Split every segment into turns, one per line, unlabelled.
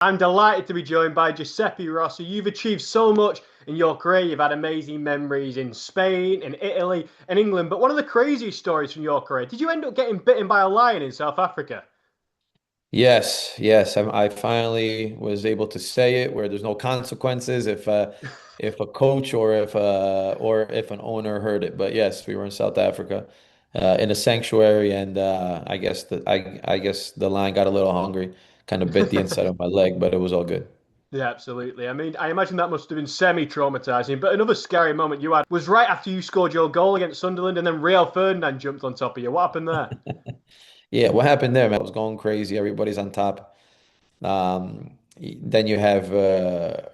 I'm delighted to be joined by Giuseppe Rossi. You've achieved so much in your career. You've had amazing memories in Spain, in Italy, and England. But one of the craziest stories from your career, did you end up getting bitten by a lion in South Africa?
Yes, yes. I finally was able to say it where there's no consequences if a coach or if an owner heard it. But yes, we were in South Africa in a sanctuary, and I guess the lion got a little hungry, kind of bit the inside of my leg, but it was all good.
Yeah, absolutely. I mean, I imagine that must have been semi-traumatizing. But another scary moment you had was right after you scored your goal against Sunderland, and then Rio Ferdinand jumped on top of you. What happened there?
Yeah, what happened there, man? I was going crazy. Everybody's on top. Then you have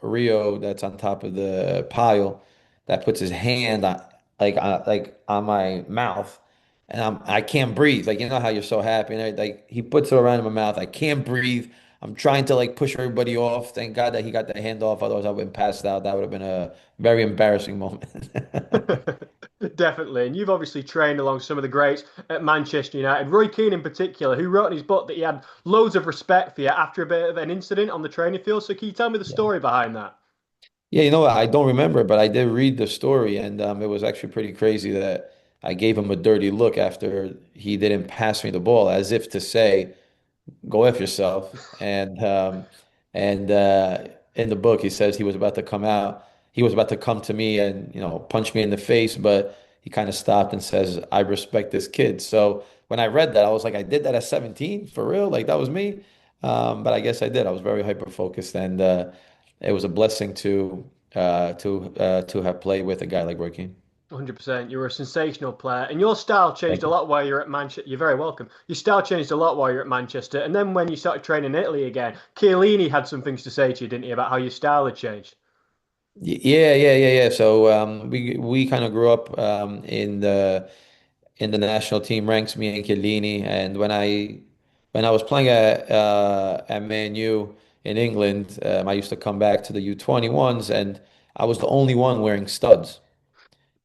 Rio that's on top of the pile that puts his hand on like on my mouth, and I can't breathe. Like you know how you're so happy, and like he puts it around in my mouth. I can't breathe. I'm trying to like push everybody off. Thank God that he got the hand off. Otherwise, I would have been passed out. That would have been a very embarrassing moment.
Definitely. And you've obviously trained along some of the greats at Manchester United. Roy Keane, in particular, who wrote in his book that he had loads of respect for you after a bit of an incident on the training field. So, can you tell me the
Yeah.
story behind that?
Yeah, you know what? I don't remember, but I did read the story, and it was actually pretty crazy that I gave him a dirty look after he didn't pass me the ball, as if to say, "Go F yourself." And in the book, he says he was about to come out. He was about to come to me and punch me in the face, but he kind of stopped and says, "I respect this kid." So when I read that, I was like, "I did that at 17 for real? Like that was me?" But I guess I did. I was very hyper focused, and it was a blessing to have played with a guy like Roy Keane.
100%. You were a sensational player, and your style changed
Thank
a
you.
lot while you're at Manchester. You're very welcome. Your style changed a lot while you're at Manchester, and then when you started training in Italy again, Chiellini had some things to say to you, didn't he, about how your style had changed?
Yeah, yeah, yeah, yeah. So we kind of grew up in the national team ranks, me and Chiellini. And when I was playing at Man U in England, I used to come back to the U21s, and I was the only one wearing studs.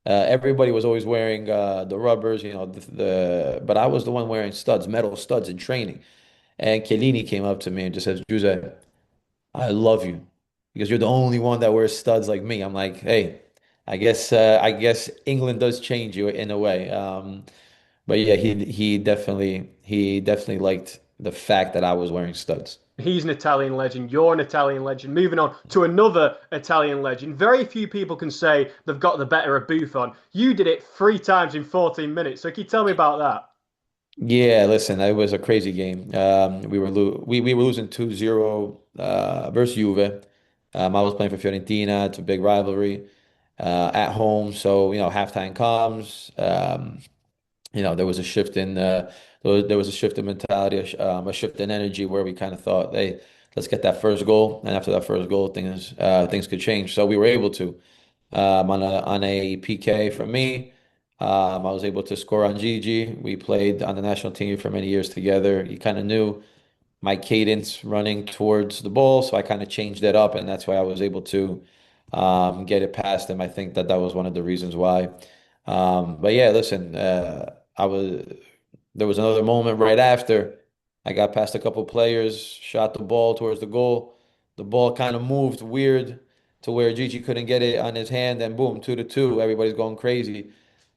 Everybody was always wearing the rubbers, but I was the one wearing studs, metal studs in training. And Chiellini came up to me and just says, "Giuseppe, I love you because you're the only one that wears studs like me." I'm like, hey, I guess England does change you in a way. But yeah, he definitely liked the fact that I was wearing studs.
He's an Italian legend. You're an Italian legend. Moving on to another Italian legend. Very few people can say they've got the better of Buffon. You did it 3 times in 14 minutes. So can you tell me about that?
Yeah, listen, it was a crazy game. We were losing 2-0 versus Juve. I was playing for Fiorentina. It's a big rivalry at home. So, halftime comes. There was a shift in there was a shift in mentality, a shift in energy where we kind of thought, hey, let's get that first goal, and after that first goal, things could change. So we were able to on a PK from me. I was able to score on Gigi. We played on the national team for many years together. He kind of knew my cadence running towards the ball, so I kind of changed it up, and that's why I was able to get it past him. I think that was one of the reasons why. But yeah, listen, I was there was another moment right after I got past a couple players, shot the ball towards the goal. The ball kind of moved weird to where Gigi couldn't get it on his hand, and boom, 2-2. Everybody's going crazy.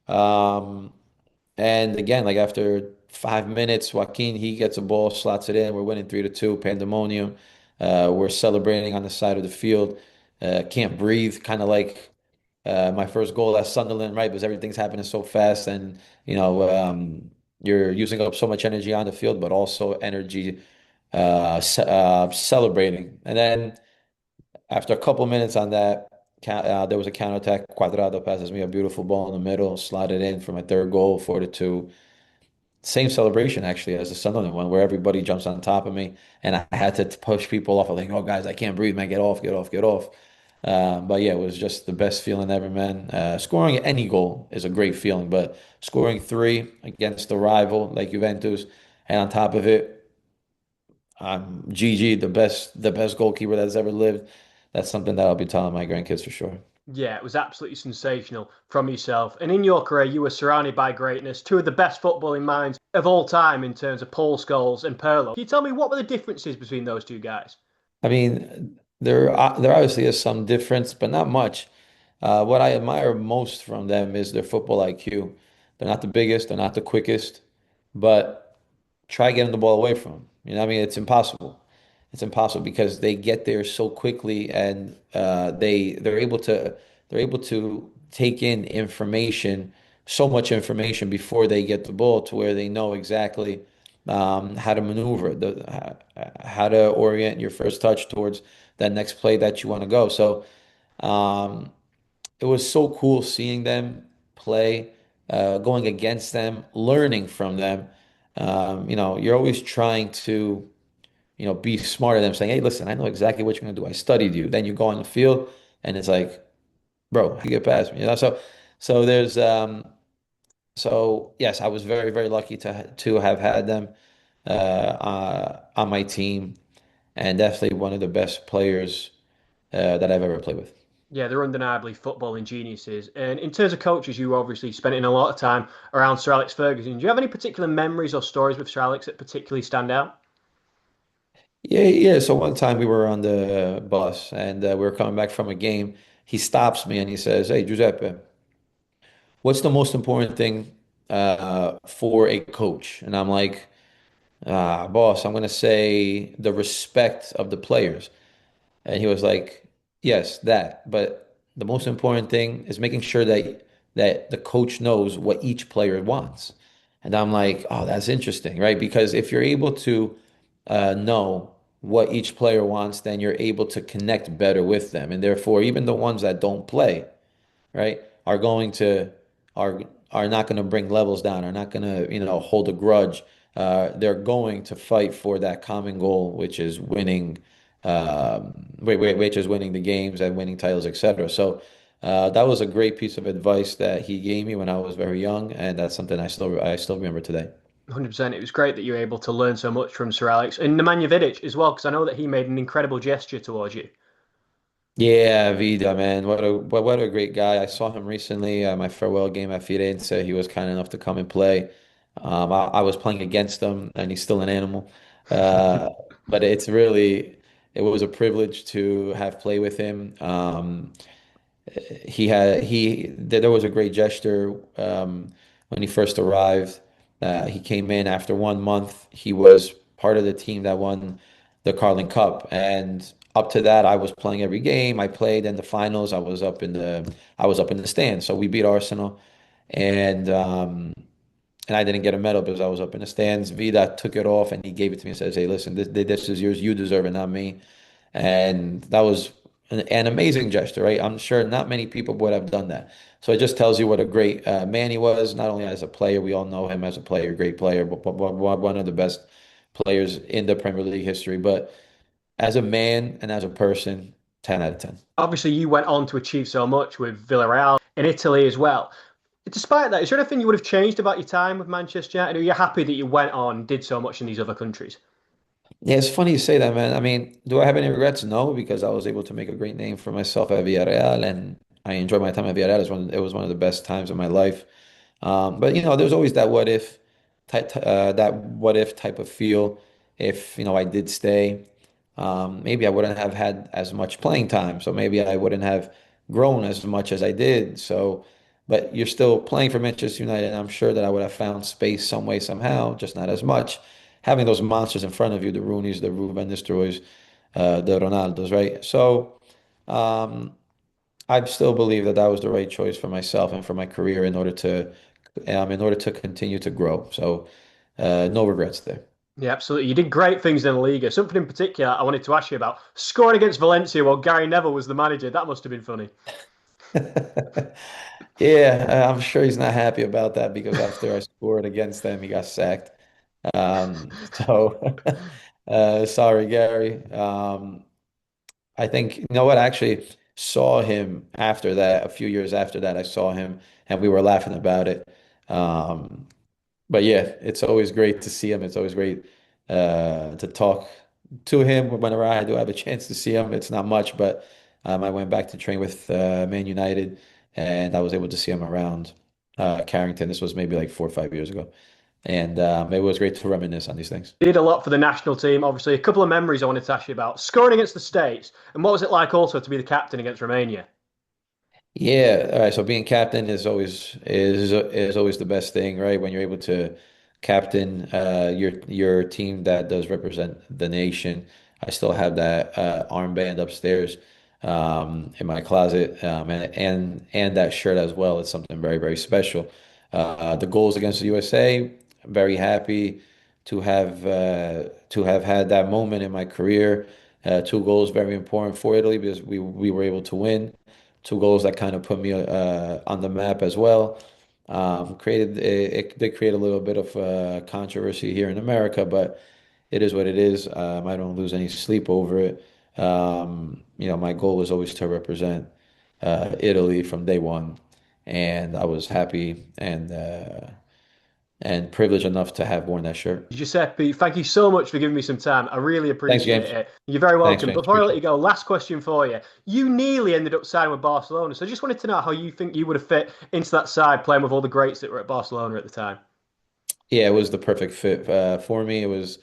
Um, and again, like after 5 minutes, Joaquin he gets a ball, slots it in. We're winning 3-2, pandemonium. We're celebrating on the side of the field. Can't breathe, kind of like my first goal at Sunderland, right? Because everything's happening so fast, and you're using up so much energy on the field, but also energy celebrating. And then after a couple minutes on that, there was a counterattack. Cuadrado passes me a beautiful ball in the middle, slotted in for my third goal, 4-2. Same celebration actually as the Sunderland one, where everybody jumps on top of me, and I had to push people off. I'm like, "Oh, guys, I can't breathe, man! Get off, get off, get off!" But yeah, it was just the best feeling ever, man. Scoring any goal is a great feeling, but scoring three against a rival like Juventus, and on top of it, Gigi, the best goalkeeper that's ever lived. That's something that I'll be telling my grandkids for sure.
Yeah, it was absolutely sensational from yourself. And in your career, you were surrounded by greatness, two of the best footballing minds of all time in terms of Paul Scholes and Pirlo. Can you tell me what were the differences between those two guys?
I mean, there obviously is some difference, but not much. What I admire most from them is their football IQ. They're not the biggest, they're not the quickest, but try getting the ball away from them. You know what I mean? It's impossible. It's impossible because they get there so quickly and they're able to take in information, so much information before they get the ball to where they know exactly how to maneuver, how to orient your first touch towards that next play that you want to go. So um, it was so cool seeing them play, going against them, learning from them. You're always trying to, be smarter than them, saying, "Hey, listen, I know exactly what you're going to do. I studied you." Then you go on the field, and it's like, "Bro, how you get past me?" So there's, so yes, I was very, very lucky to have had them on my team, and definitely one of the best players that I've ever played with.
Yeah, they're undeniably footballing geniuses. And in terms of coaches, you obviously spent in a lot of time around Sir Alex Ferguson. Do you have any particular memories or stories with Sir Alex that particularly stand out?
Yeah, yeah. So one time we were on the bus and we were coming back from a game. He stops me and he says, "Hey, Giuseppe, what's the most important thing for a coach?" And I'm like, boss, I'm gonna say the respect of the players. And he was like, "Yes, that. But the most important thing is making sure that the coach knows what each player wants." And I'm like, "Oh, that's interesting, right? Because if you're able to know what each player wants, then you're able to connect better with them. And therefore, even the ones that don't play, right, are going to are are not going to bring levels down, are not going to, hold a grudge. They're going to fight for that common goal, which is winning, which is winning the games and winning titles, etc. So that was a great piece of advice that he gave me when I was very young, and that's something I still remember today.
100%. It was great that you were able to learn so much from Sir Alex and Nemanja Vidic as well, because I know that he made an incredible gesture towards you.
Yeah, Vida, man, what a great guy. I saw him recently at my farewell game at Firenze. He was kind enough to come and play. I was playing against him, and he's still an animal. Uh, but it was a privilege to have played with him. There was a great gesture when he first arrived. He came in after 1 month. He was part of the team that won the Carling Cup, and up to that, I was playing every game. I played in the finals. I was up in the stands. So we beat Arsenal, and I didn't get a medal because I was up in the stands. Vida took it off and he gave it to me and says, "Hey, listen, this is yours. You deserve it, not me." And that was an amazing gesture, right? I'm sure not many people would have done that. So it just tells you what a great man he was, not only as a player, we all know him as a player, great player, but one of the best players in the Premier League history. But as a man and as a person, 10 out of 10.
Obviously, you went on to achieve so much with Villarreal in Italy as well. Despite that, is there anything you would have changed about your time with Manchester United? Are you happy that you went on and did so much in these other countries?
Yeah, it's funny you say that, man. I mean, do I have any regrets? No, because I was able to make a great name for myself at Villarreal, and I enjoyed my time at Villarreal. It was one of the best times of my life. But there's always that what if type of feel. If I did stay, maybe I wouldn't have had as much playing time. So maybe I wouldn't have grown as much as I did. So, but you're still playing for Manchester United, and I'm sure that I would have found space some way, somehow, just not as much. Having those monsters in front of you, the Rooneys, the Ruben Nistelrooys, the Ronaldos, right? So, um, I still believe that that was the right choice for myself and for my career in order to continue to grow. So, no regrets there.
Yeah, absolutely. You did great things in the Liga. Something in particular I wanted to ask you about. Scoring against Valencia while Gary Neville was the manager. That must have been funny.
Yeah, I'm sure he's not happy about that because after I scored against them, he got sacked. So, sorry, Gary. I think, you know what? I actually saw him after that, a few years after that, I saw him and we were laughing about it. Um, but yeah, it's always great to see him. It's always great to talk to him whenever I do have a chance to see him. It's not much, but I went back to train with Man United and I was able to see him around Carrington. This was maybe like 4 or 5 years ago. And it was great to reminisce on these things.
Did a lot for the national team. Obviously, a couple of memories I wanted to ask you about. Scoring against the States, and what was it like also to be the captain against Romania?
Yeah, all right. So being captain is always the best thing, right? When you're able to captain your team that does represent the nation. I still have that armband upstairs in my closet, and that shirt as well. It's something very, very special. The goals against the USA, very happy to have had that moment in my career. Two goals very important for Italy because we were able to win. Two goals that kind of put me on the map as well. Created it did create a little bit of controversy here in America, but it is what it is. I don't lose any sleep over it. My goal was always to represent Italy from day one, and I was happy and privileged enough to have worn that shirt.
Giuseppe, thank you so much for giving me some time. I really
Thanks,
appreciate
James.
it. You're very
Thanks,
welcome.
James.
Before I let
Appreciate
you
it.
go, last question for you. You nearly ended up signing with Barcelona, so I just wanted to know how you think you would have fit into that side, playing with all the greats that were at Barcelona at the time.
Yeah, it was the perfect fit for me. It was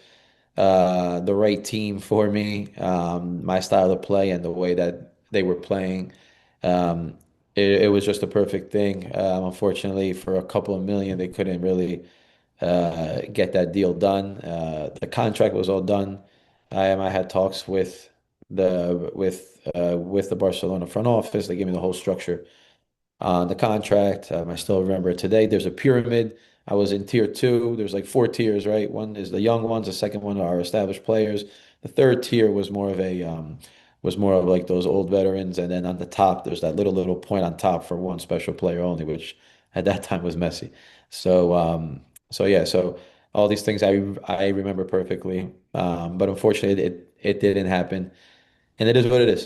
the right team for me. My style of play and the way that they were playing, um, it was just a perfect thing. Unfortunately, for a couple of million, they couldn't really get that deal done. The contract was all done. I had talks with the Barcelona front office. They gave me the whole structure on the contract. I still remember it today. There's a pyramid. I was in tier two. There's like four tiers, right? One is the young ones. The second one are established players. The third tier was more of like those old veterans. And then on the top, there's that little point on top for one special player only, which at that time was Messi. So yeah, so all these things I remember perfectly. But unfortunately, it didn't happen, and it is what it is.